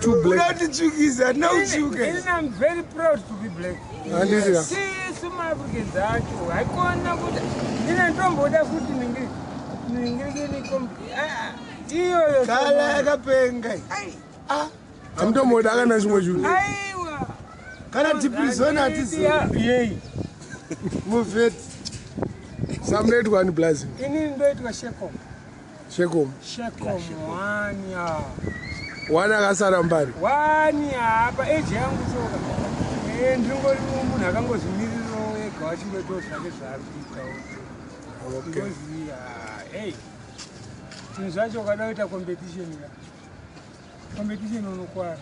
Too black. I'm very proud to be black. Yes. Some Africans are too. I can't know what I don't know what food in English. I'm talking about that as well. Can I prison at this? Move it. Some late one blessing. In English, Shekom. Shekom. Shekom, 1 year. One Agasarambari. 1 year, but age young so. And you go to Nagango's middle way, God, you go to because we are, hey, since I got out of competition on the choir.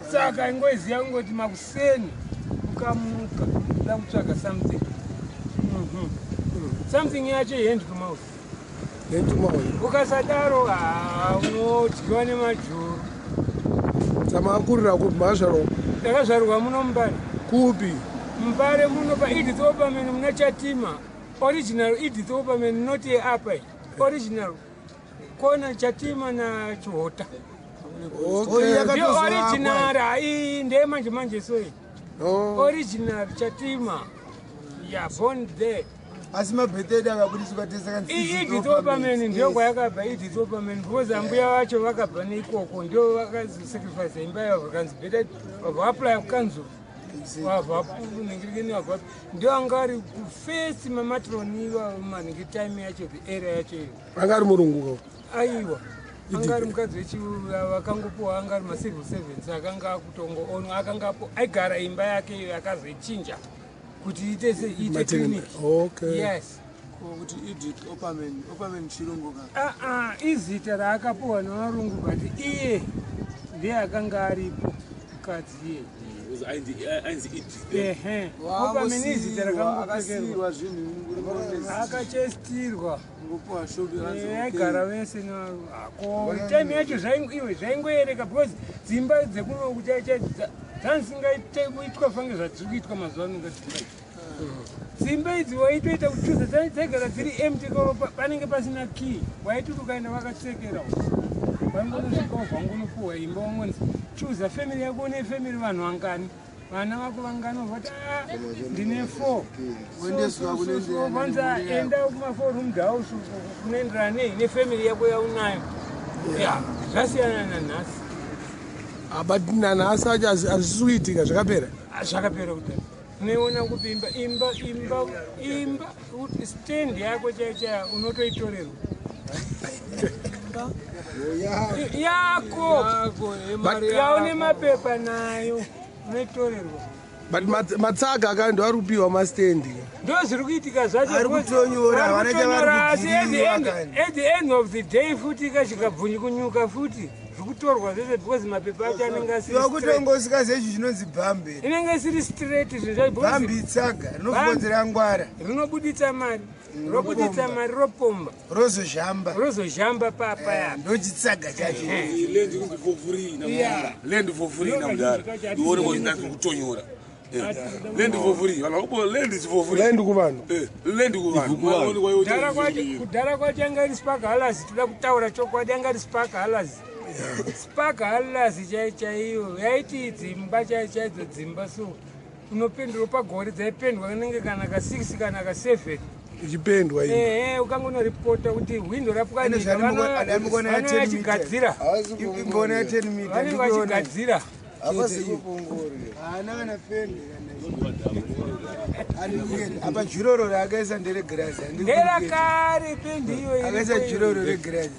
Saka and goes young with Makuseni, Mukamuka, Lamchaka, something. Something actually end to mouth. Ukasadaro, Johnny Machu. Samakura good Masharo. The Rasaru Munomba. Kubi. Mbare Munoba, Edith Oberman, Nature Tima. Original Edith Oberman, not a ape. Original. Kona Chatima na Chota. Okay. The original, in the Manjamanje. Original Chatima. Yeah, born there. As my potato, it is Oberman in your work, it is Oberman, because I'm watch of Wakapaniko, Kondo, sacrifice in Biograms, better of apply of council. Doangari face my matron, man, get time at the area. Agarmurungo. Aiwa. Angar mkazi wakangupo angar masivu 7 akanga kutongo ono akangapo aigara imba yake akazechinja kuti ite clinic. Okay. Yes. Kuti Edith Oberman chirungu ka. Izita raakapuwa navarungu but iye ndiye akanga aripo mukadzi iye. Oberman izita rakamupfekerwa akachestirwa aigara vese time yacho zvaingoereka because dzimba dzekuno dzanzisingaitwa fange zvadziri kuitwa mazuva ano ngadzimba dzimba idzi waitoita kuchuza dzaigara dziri empty panenge pasina key waitoti ukaenda vakatsekera vaingonosvika vhangonopuhwa imba wangonzi chuza family yako nefamily vanhu vangani vana vako vangani vati ndine 4 vanza enda kuma4 house kunoenderana nei nefamily yako yaunayo zvasiyana nanhasi. But nanhasi acho hazvisi kuitika zvakapera kudai unoiona kupimba imba stand yako chaichaya unotoitorerwa yako yaune mapepa nayo unoitorerwa. But matsaga akando arupiwa mastendi ndo zviri kuitika zvacho ari kutonyora at the end of the day futi ikasvikabvunyi kunyuka futi zvikutorwa zvese because mapepa acho anenge asirikutongosika zvezvi zvinonzi bhambe inenge isiri straight bhambe itsaga rinofonzera ngwara rinobuditsa mari ropomba rozozhamba papa ya ndochitsaga chacho land for free namudara ione kuti kutonyora land for free land is for free land kuvanhu kudhara kwacho anga iri spark halas toda kutaura chokwadi anga iri spark halas chaiyo yaiti dzimba chaidzo dzimba so unopendwa pagore dzaipendwa kanenge kana ka6 kana ka7 ichipendwa ukangonoripota kuti hwindo rapwanika vanenge vachigadzira apa juroro rakaisa nderegirazi nderakare pendi iyo akaisa juroro regirazi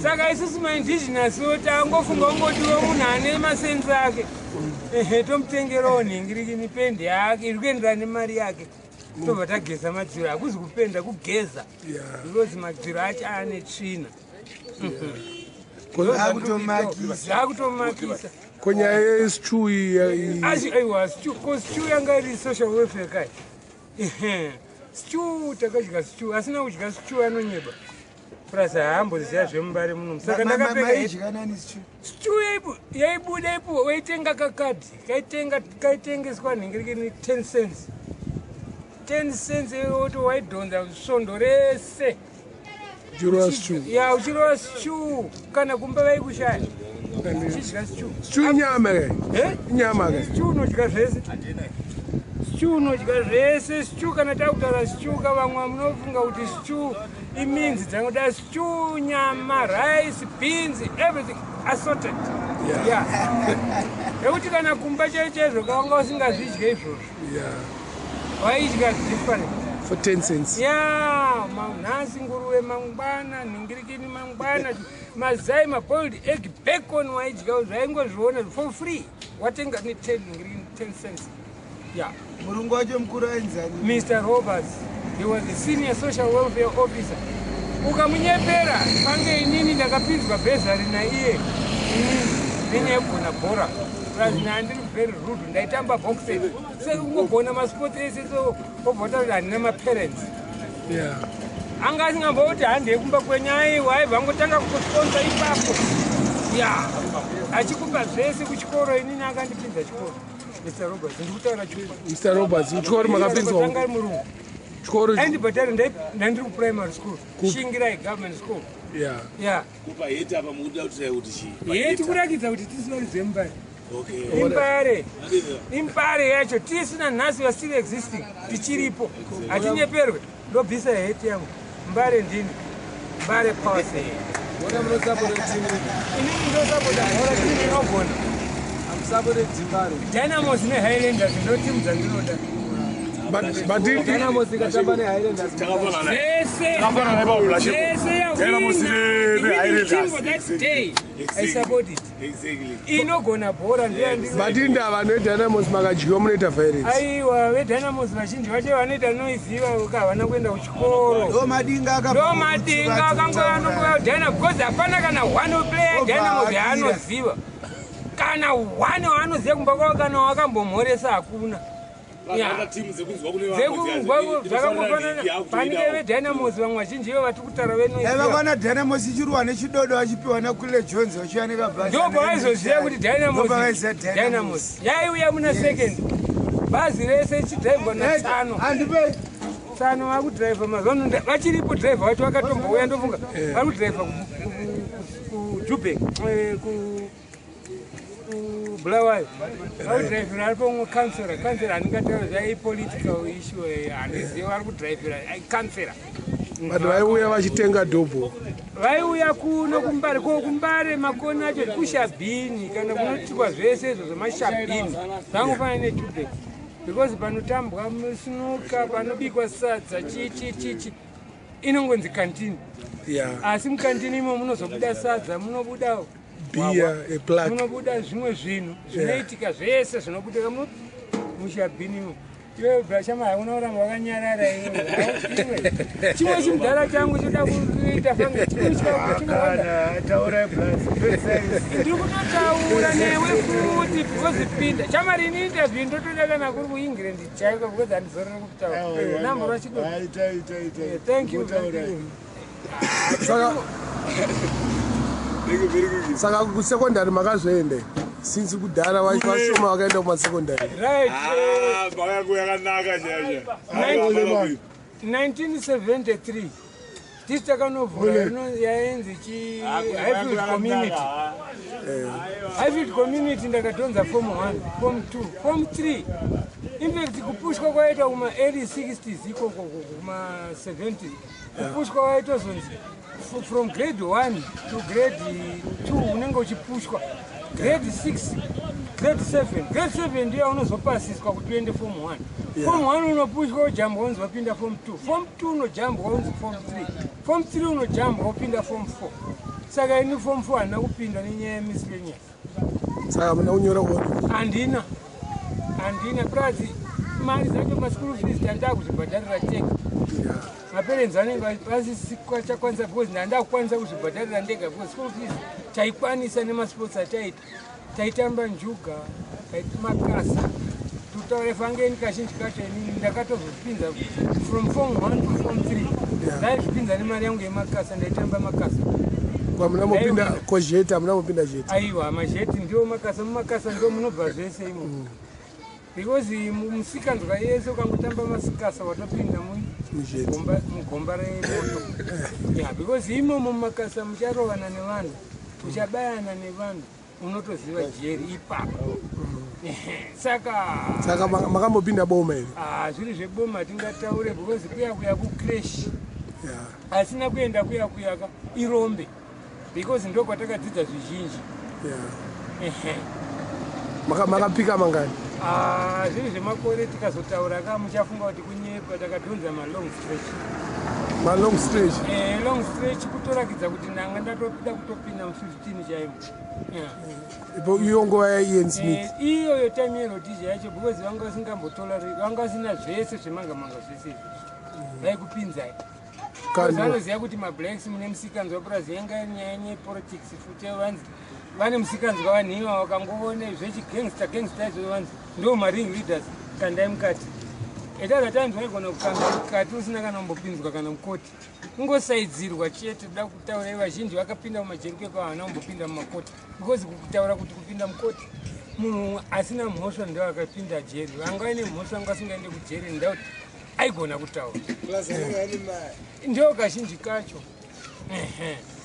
saka isusu maindigenous tangofunga ungotiwo munhu ane masensi ake tomutengerawo nhingirikini pendi yake iri kuenderana nemari yake tobva tageza madziro hakuzi kupenda kugeza because madziro acho ane tsvina akutomakisa konyaya yestew aiwa stew yanga iri social welfare kai stew takadya stew asina kudya stew anonyeba plus haamboziva zvemumbare munomu saka ndakapeka stew yaibuda ipo waitenga kakadhi kaitengeswa nhingirikini 10 cents 10 cents yoto waidhonza svondo rese Uchirova stew. Ya uchirova stew kana kumba vaikushaya. Uchidya stew. Stew nyama ke? Nyama ke? Stew unodya zvese. Stew unodya zvese. Stew kana takutaura stew kavamwe munofunga kuti stew iminzi dzangoda stew, nyama, rice, beans, everything assorted. Yeah. Nekuti kana kumba chaizvo kavanga usingazvidye izvozvo. Yeah. Waidya different. For 10 cents. Yeah, nhasi nguruve mangwana, nhingirikini mangwana, mazai, boiled egg, bacon waidya zvaingozviona for free. Watenga ne 10 cents. Yeah. Murungu wacho mukuru ainzani? Mr. Roberts, he was the senior social welfare officer. Ukamunyepera, pange inini ndakapinzwa bhezari naiye. Nenyegona bhora. Ndiri very rude, ndaitamba boxing. Sekungogona masport ese so obvota kuti handina maparents. Yeah. Anga asingamboti handi yekumba kwenyai waibva angotanga kusponsor ipapo. Yeah. Achikupa zvese kuchikoro inini akandipinza chikoro. Mr. Roberts, ndikutaura chikoro. Mr. Roberts, uchikoro makapinzwa. Tanga murungu. Chikoro andibhadhari ndandiri kuprimary school. Shingirai government school. Yeah. Yeah. Kupa heti apa mukuda kutaura kuti chii? Heti kurakidza kuti tisivaridze Mbare. Okay. Impare yacho tisina nhasi we still existing tichiripo atinyeperwe ndobvisa heti yangu Mbare ndini Mbare pause What am I supporting team? inini ndosapota hora timu inogona I'm supporting Zimbabwe. Dynamos neHighlanders ndo timu dzandinoda But Dynamos ikatamba neHighlanders. I support it. Inogona bhora ndiyo but indava neDynamos makadyiwa munoita violence. aiwa veDynamos vazhinji vacho vanoita noiziva havana kuenda kuchikoro. Ndo madinga akangoyanongoya Dynamos because hapana kana one player Dynamos yaanoziva kana one waanoziva kumba kwavo kana wakambomhoresa hakuna. Zvakangofanana panike veDynamos vamwe vazhinji ivo vatiri kutaura vanoivana Dynamos ichirwa nechidodo vachipiwa naKule Jones vachiwanika bhazi. ndopavaizoziva kuti Dynamos yaiuya muna second bhazi rese ichidhaivhwa naTsano. Tsano vakudhaivha mazano vachiripo dhaivha vacho vakatombouya ndofunga vari kudhaivha kuJubank Bulawayo varikudhaivhira ari pomwe kansera handingataura zvaipolitical issue handiziva vari kudhaivhira kansera But vaiuya vachitenga dhobho. vaiuya kuno kuMbare kuMbare makoni acho kushabhini kana kunotikwa zvese izvo zvemashabhini zvangofanana neJubank because panotambwa musinuka panobikwa sadza chichi inongonzi kantini. Yeah. Asi mukantini imo munozobuda sadza munobuda Beer, a plug. munobuda zvimwe zvinhu zvinoitika zvese zvinobuda mushabhini imo. Iwe bhashama hauna kuramba wakanyarara iwe. Chimwe chimudhara changu choda kuita fange chimwe taura ndiri kutotaura newe futi kozipinda chamari ini interview ndotoda kana kuri kuEngland chaiko because handizorere kutaura namba rachiko. Thank you. Saka kusekondari makazoende since kudhara vashoma vakaenda kumasekondari. Right. Bakaku yakanaka chacha. 1973 tisi takanovhura yainzi Highfield Community. Highfield Community ndakadhonza form 1, form 2, form 3. In fact kupushwa kwaita kuma early 60s ikoko kuma 70s. Kupushwa kwaita zonzi from grade 1 to grade 2 unenge uchipushwa. Grade 6, grade 7. Grade 7 ndiyo unozopasiswa kuti uende form 1. Form 1 unopushwa ujambwa unzi wapinda form 2. Form 2 unojambwa unzi form 3. Form 3 unojambwa upinda form 4. Saka ini form 4 handina kupinda nenyaya yemiscellaneous. Saka muna kunyora kuona. Handina plus mari dzacho maschool fees ndandaa kuzvibhadharira tega. Maparents vanenge vasisachakwanisa because ndandaa kukwanisa kuzvibhadharira ndega because school fees taikwanisa nemasports ataita. Taitamba njuga, taita makasa. Tutaure fangeni kazhinji kacho inini ndakatozvipinza from form 1 to form 3. Ndaizvipinza nemari yangu yemakasa ndaitamba makasa. Kwamuna mupinda kozheti, amuna mupinda zheti. Aiwa, mazheti ndio makasa, mumakasa ndio munobva zvese imo. because musikanzwa yese ukangotamba masikasa watopinda mugomba remoto. Yeah, because imomo mumakasa mucharovana nevanhu, uchabayana nevanhu, unotoziva jeri ipapo. Saka makambopinda boma here? Zviri zveboma tingataure because kuya kucrash. Asina kuenda kuya irombe because ndo kwatakadzidza zvizhinji. Makapika mangani? Zviri zvemakore tikazotaura muchafunga kuti kunyepa takadhonza malong stretch. Long stretch? Long stretch kutorakidza kuti ndanga ndatopida kutopinda mu15 chaimo. Iyo nguva yaIan Smith? Iyoyo time yerodhizha yacho because vanga vasingambotolerate, vanga vasina zvese zvemanga zvese vaikupinzai. Vanoziva kuti mablacks mune musikanzwa purazi yanga nyaya yepolitics futi vanzi vane musikanzwa vanhiwa vakangoone zvechigangster izvo vanzi ndo maring leaders kandai mukati. At other times waigona kukanda mukati usina kana kumbopinzwa kana mukoti, kungosaidzirwa chete. Toda kutaura vazhinji vakapinda mumajeri pepa havana kumbopinda mumakoti because kutaura kuti kupinda mukoti munhu asina mhosva ndo akapinda jeri. Vanga vaine mhosva vanga vasingaende kujeri ndakuti aigona kutaura ndio kazhinji kacho.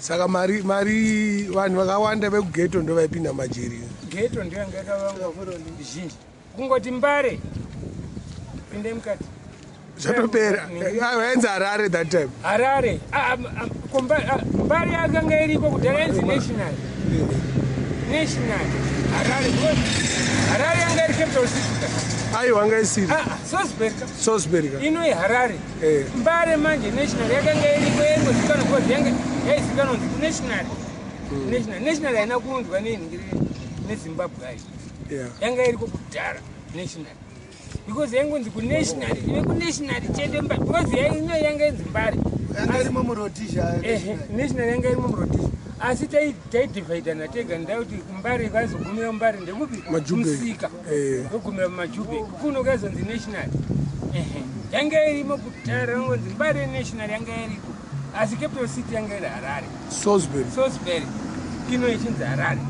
Saka mari vanhu vakawanda vekugeto ndo vaipinda majeri. Geto ndio yanga yakavanga zhinji, kungoti Mbare pinde mukati zvatopera. Vainzi Harare that time. Harare Mbare yakanga iriko kudhara inzi national Harare yanga iri capital city. Aiwa wanga isiri Salisbury ino iHarare. Mbare manje national yakanga iriko yengozikanwa because yaizikanwa kuti national haina kuunzwa neZimbabwe ayi. Yanga iriko kudhara national because yangonzi kunational chete because ino yanga inzi Mbare yanga irimo murodhizha. National yanga irimo murodhizha asi taidivhaidana tega ndakuti Mbare kazogumira Mbare ndekupi musika kugumira mumajube kuno kazonzi national. Yanga irimo kudhara yangonzi Mbare national yanga iriko asi capital city yanga iri Harare Salisbury ino ichinzi Harare.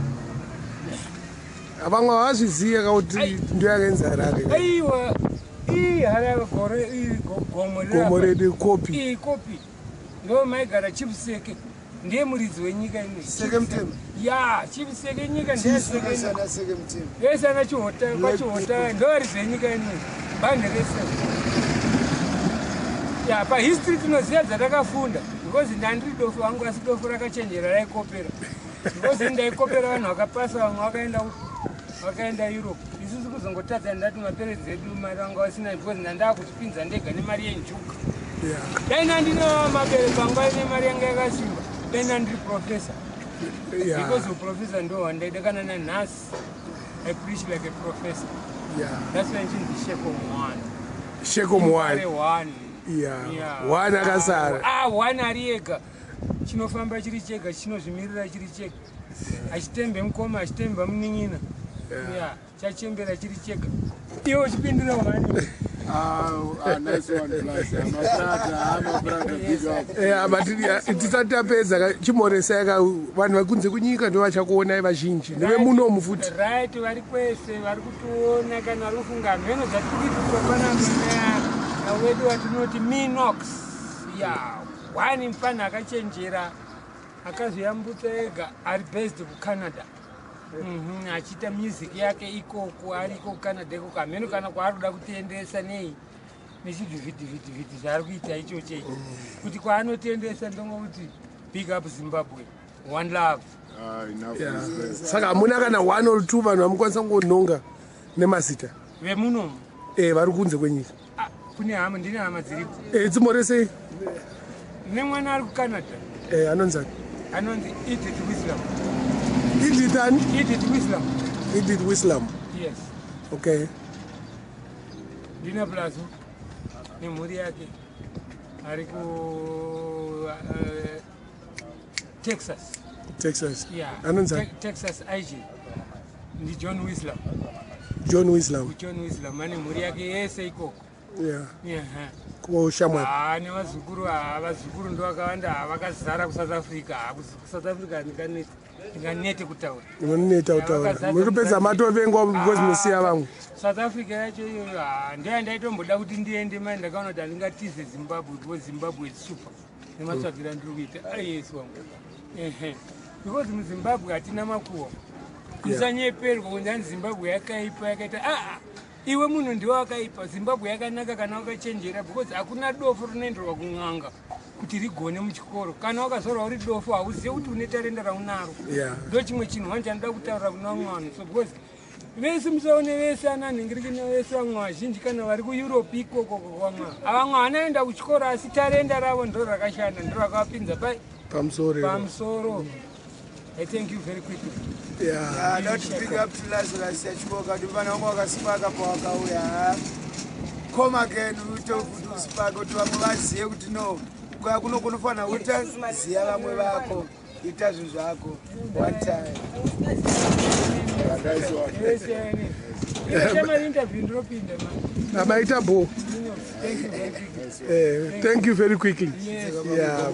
Vamwe havazviziva kuti ndio yakainzi Harare. Aiwa Harare gomo redu kopi ndo maigara Chipseke ndiye muridzi wenyika ino. Chipseke nyika ndeyesana Chihota ndo varidzi venyika ino bande rese. Pahistory tinoziva dzatakafunda because ndandiri dofu vangu asi dofu rakachenjera raikopera because ndaikopera vanhu vakapasa vamwe vakaenda Europe. Isusu kuzongotadza ndati maperedzi edu mari vanga vasina because ndandaa kutipinza ndega nemari yenjuka. Dai ndandino mabereko anga aine mari yanga yakasimba dai ndandiri professor because uprofessor ndo wandaida kana nanhasi. I preach like a professor. That's why ndichinzi Sheko Mwani. One akasara. One ari ega chinofamba chiri chega chinozvimirira chiri chega achitembe mukoma achitemba munin'ina chachembera chiri chega iwo chipindura wani. Nice one, but tisati tapedza chimhoresa yaka vanhu vakunze kunyika ndo vachakuonai vazhinji nevemunomu futi. Right, vari kwese vari kutoona kana vari kufunga mheno dzatiri wedu watinoti Minox. Wani mfana akachenjera akazoyambutsa ega ari based kuCanada. Achiita music yake ikoko ariko kuCanada ikoko ameno kana kwaari kuda kutenderesa nechivhivhiti zvaari kuita ichoche kuti kwaanotenderesa ndongokuti big up Zimbabwe, one love. Saka hamuna kana 1 or 2 vanhu vamukwanisa kungonhonga nemazita vemunomu vari kunze kwenyika? Kune hama, ndine hama dziripo. Dzimhoresei? Nemwana ari kuCanada. Anonzi Edith Wislam. Edith Wislam. Yes. Okay. Ndine plazo nemhuri yake ari ku Texas. Anonzi Texas IG. Ndi John Wislam. John Wislam ane mhuri yake yese ikoko. kushamwa nevazukuru ndo vakawanda vakazara kuSouth Africa. South Africa ndinganete kutaura. Neta utaura. Muripedza matovengwa because musiya vamwe. South Africa yacho iyoyo ndiye ndaitomboda kuti ndiende mai ndakaona kuti handingatize Zimbabwe because Zimbabwe is super. Nematsvagira ndiri kuita. Yes wangu. Because muZimbabwe hatina makuhwa. Kusanyeperwa kunzi Zimbabwe yakaipa yakaita iwe munhu ndiwe wakaipa. Zimbabwe yakanaka kana wakachenjera because hakuna dofo rinoenderwa kun'anga kuti rigone muchikoro. Kana wakazorwa uri dofo hauzivi kuti une tarenda raunaro. Ndo chimwe chinhu wandinoda kutaura kuna vamwe vanhu. So because vese musaone vese ananhingiriki nevese vamwe vazhinji kana vari kuEurope ikoko kwamwe vamwe vanoenda kuchikoro asi tarenda ravo ndo rakashanda ndo rakavapinza pamusoro. I thank you very quickly. Not to big up to Lazarus Yachikoka, the man who was Spaga Paka. Come again, we talk to Spago to Amazia to know. Kuno Kunufana, we tell Ziala Murako, it doesn't Zako one time. Thank you very quickly. Yeah,